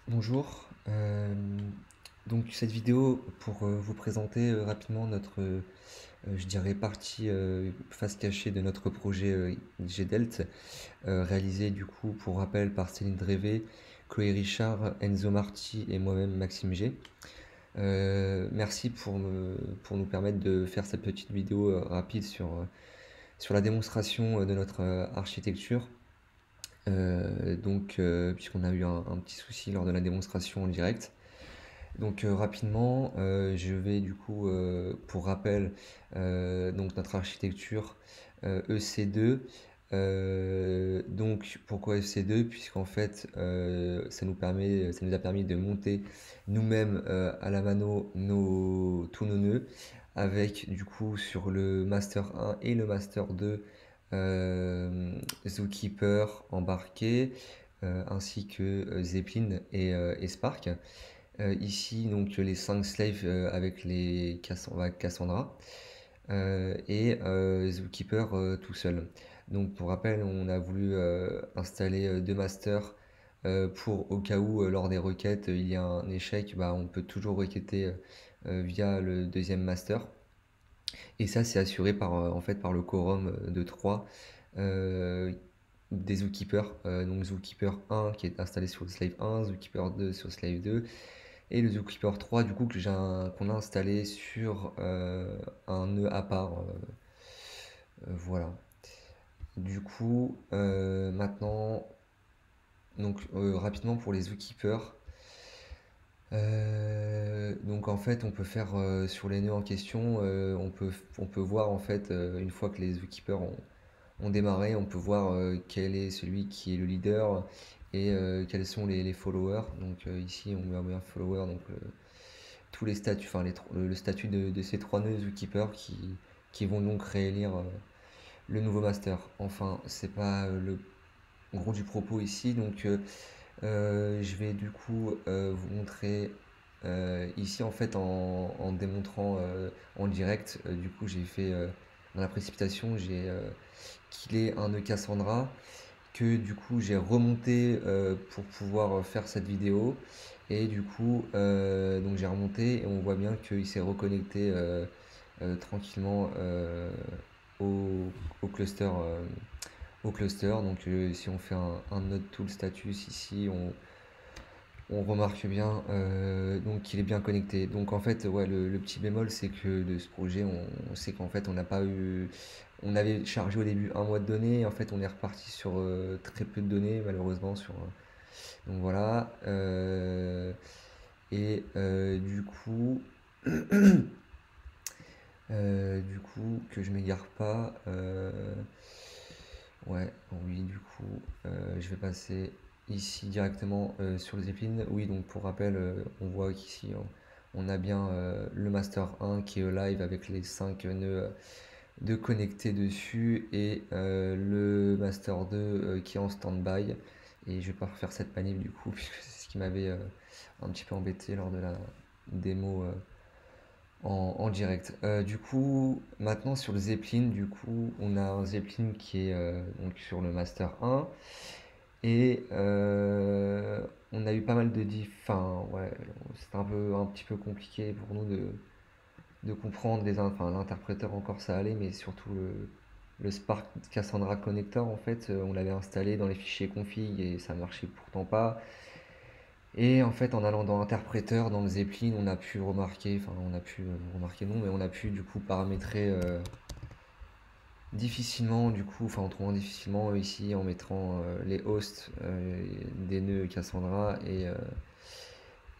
Bonjour, donc cette vidéo pour vous présenter rapidement notre, je dirais partie face cachée de notre projet GDELT, réalisé du coup pour rappel par Céline Drévé, Chloé Richard, Enzo Marti et moi-même Maxime G. Merci pour nous permettre de faire cette petite vidéo rapide sur la démonstration de notre architecture. Puisqu'on a eu un petit souci lors de la démonstration en direct. Donc rapidement, je vais du coup, pour rappel, donc notre architecture EC2. Donc pourquoi EC2? Puisqu'en fait, ça nous a permis de monter nous-mêmes à la mano tous nos nœuds, avec du coup sur le master 1 et le master 2 Zookeeper embarqué, ainsi que Zeppelin et Spark. Ici, donc les 5 slaves avec Cassandra et Zookeeper tout seul. Donc pour rappel, on a voulu installer deux masters pour au cas où lors des requêtes il y a un échec, bah, on peut toujours requêter via le deuxième master. Et ça, c'est assuré en fait, par le quorum de 3 euh, des Zookeepers. Donc Zookeeper 1 qui est installé sur le slave 1, Zookeeper 2 sur le slave 2, et le Zookeeper 3 du coup qu'on a installé sur un nœud à part. Voilà. Du coup, maintenant, donc rapidement pour les Zookeepers. Donc en fait, on peut faire sur les nœuds en question, on peut voir en fait une fois que les Zookeepers ont démarré, on peut voir quel est celui qui est le leader et quels sont les followers. Donc ici, on met un follower, donc tous les statuts, enfin le statut de ces trois nœuds Zookeeper qui vont donc réélire le nouveau master. Enfin, c'est pas le gros du propos ici, donc je vais du coup vous montrer ici en fait en démontrant en direct. Du coup, j'ai fait dans la précipitation, j'ai killé un nœud Cassandra que du coup j'ai remonté pour pouvoir faire cette vidéo. Et du coup, donc j'ai remonté et on voit bien qu'il s'est reconnecté tranquillement au, au cluster. Au cluster. Donc si on fait un node tool status ici, on remarque bien donc qu'il est bien connecté. Donc en fait, ouais, le petit bémol, c'est que de ce projet, on sait qu'en fait, on n'a pas eu. On avait chargé au début un mois de données, et en fait, on est reparti sur très peu de données, malheureusement. Donc voilà. Du coup, que je m'égare pas. Ouais, oui, du coup, je vais passer ici directement sur les épines. Oui, donc pour rappel, on voit qu'ici on a bien le Master 1 qui est live avec les 5 nœuds de connectés dessus et le Master 2 qui est en stand-by. Et je vais pas refaire cette manip du coup, puisque c'est ce qui m'avait un petit peu embêté lors de la démo en direct. Du coup, maintenant sur le Zeppelin, du coup, on a un Zeppelin qui est donc sur le Master 1 et on a eu pas mal de diff. Enfin, ouais, c'était un petit peu compliqué pour nous de comprendre enfin, l'interpréteur encore ça allait, mais surtout le Spark Cassandra Connector en fait, on l'avait installé dans les fichiers config et ça marchait pourtant pas. Et en fait, en allant dans l'interpréteur, dans le Zeppelin, on a pu remarquer, enfin on a pu remarquer non, mais on a pu du coup paramétrer difficilement, du coup, enfin en trouvant difficilement ici en mettant les hosts des nœuds Cassandra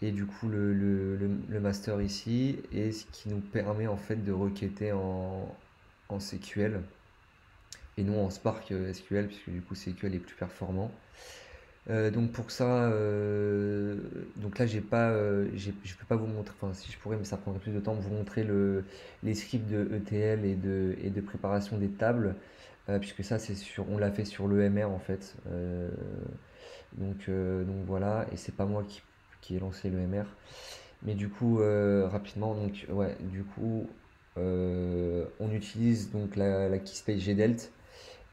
et du coup le master ici, et ce qui nous permet en fait de requêter en SQL et non en Spark SQL, puisque du coup SQL est plus performant. Donc pour ça, donc là je peux pas vous montrer, enfin si je pourrais, mais ça prendrait plus de temps de vous montrer les scripts de ETL et de préparation des tables, puisque ça on l'a fait sur l'EMR en fait. Donc voilà, et c'est pas moi qui ai lancé l'EMR. Mais du coup, rapidement, donc ouais, du coup, on utilise donc la keyspace gdelt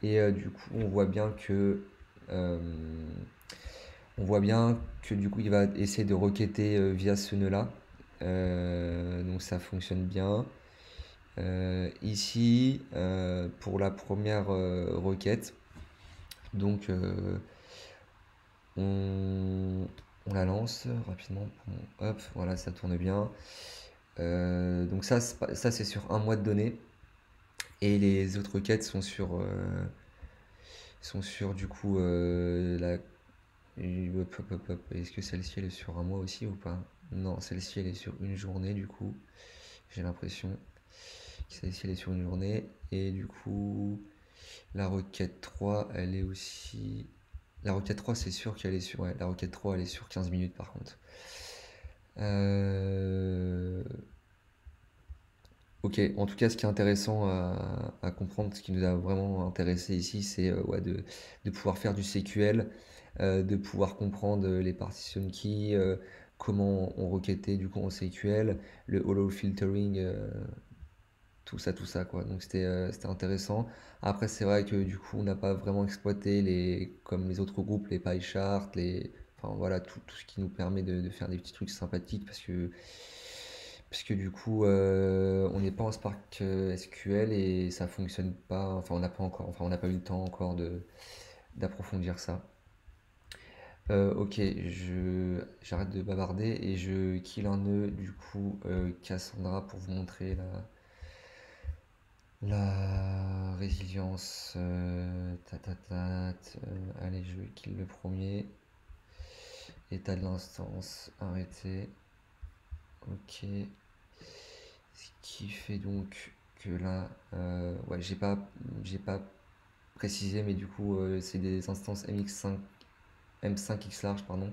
et du coup on voit bien que euh, On voit bien que du coup il va essayer de requêter via ce nœud-là. Donc ça fonctionne bien. Ici, pour la première requête, donc on, on la lance rapidement. Hop, voilà, ça tourne bien. Donc ça c'est sur un mois de données. Et les autres requêtes sont sur du coup la. Hop, hop, hop, hop. Est-ce que celle-ci elle est sur un mois aussi ou pas? Non, celle-ci elle est sur une journée du coup. J'ai l'impression que celle-ci elle est sur une journée. Et du coup, la requête 3 elle est aussi. La requête 3 c'est sûr qu'elle est sur. Ouais, la requête 3 elle est sur 15 minutes par contre. Euh, Ok, en tout cas, ce qui est intéressant à comprendre, ce qui nous a vraiment intéressé ici, c'est ouais, de pouvoir faire du SQL, de pouvoir comprendre les partition keys, comment on requêtait du coup en SQL, le hollow filtering, tout ça, quoi. Donc c'était intéressant. Après, c'est vrai que du coup, on n'a pas vraiment exploité comme les autres groupes, les pie charts, enfin voilà, tout ce qui nous permet de faire des petits trucs sympathiques parce que du coup, on n'est pas en Spark SQL et ça fonctionne pas. Enfin, on n'a pas eu le temps encore d'approfondir ça. Ok, j'arrête de bavarder et je kill un nœud du coup Cassandra pour vous montrer la résilience. Allez, je kill le premier. État de l'instance, arrêté. Ok. Ce qui fait donc que là, ouais, j'ai pas précisé, mais du coup, c'est des instances MX5, M5X large, pardon.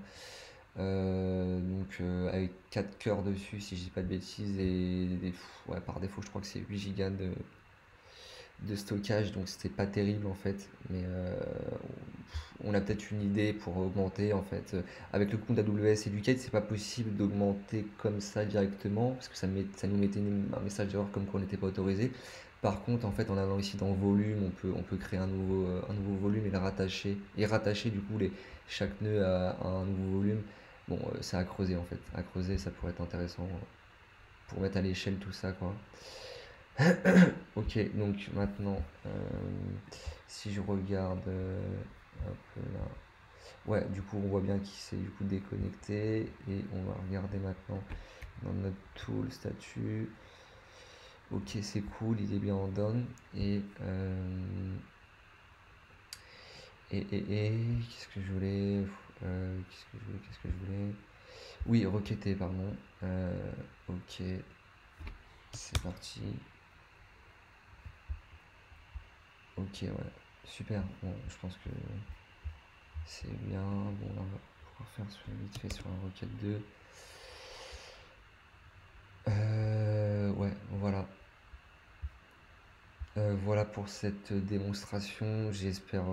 Donc avec 4 cœurs dessus, si je dis pas de bêtises, et ouais, par défaut, je crois que c'est 8 gigas de stockage, donc c'était pas terrible en fait. Mais on a peut-être une idée pour augmenter en fait. Avec le compte AWS Educate, c'est pas possible d'augmenter comme ça directement parce que ça nous mettait un message d'erreur comme quoi on n'était pas autorisé. Par contre, en fait, en allant ici dans volume, on peut créer un nouveau volume et rattacher du coup chaque nœud à un nouveau volume. Bon, c'est à creuser en fait. À creuser, ça pourrait être intéressant pour mettre à l'échelle tout ça quoi. Ok, donc maintenant, si je regarde un peu là. Ouais, du coup, on voit bien qu'il s'est du coup déconnecté. Et on va regarder maintenant dans notre tool statut. Ok, c'est cool, il est bien en down. Qu'est-ce que je voulais qu'est-ce que je voulais Oui, requêter, pardon. Ok, c'est parti. Ok, ouais, super. Bon, je pense que c'est bien. Bon, là, on va pouvoir faire vite fait sur la requête 2. Ouais, voilà. Voilà pour cette démonstration. J'espère.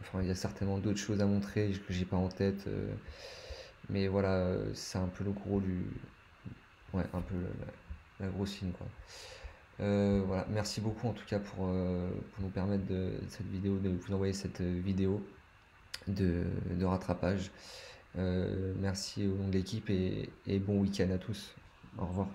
Enfin, il y a certainement d'autres choses à montrer que j'ai pas en tête. Mais voilà, c'est un peu le gros du. Ouais, un peu la grosse ligne, quoi. Voilà, merci beaucoup en tout cas pour nous permettre cette vidéo, de vous envoyer cette vidéo de rattrapage. Merci au nom de l'équipe et bon week-end à tous. Au revoir.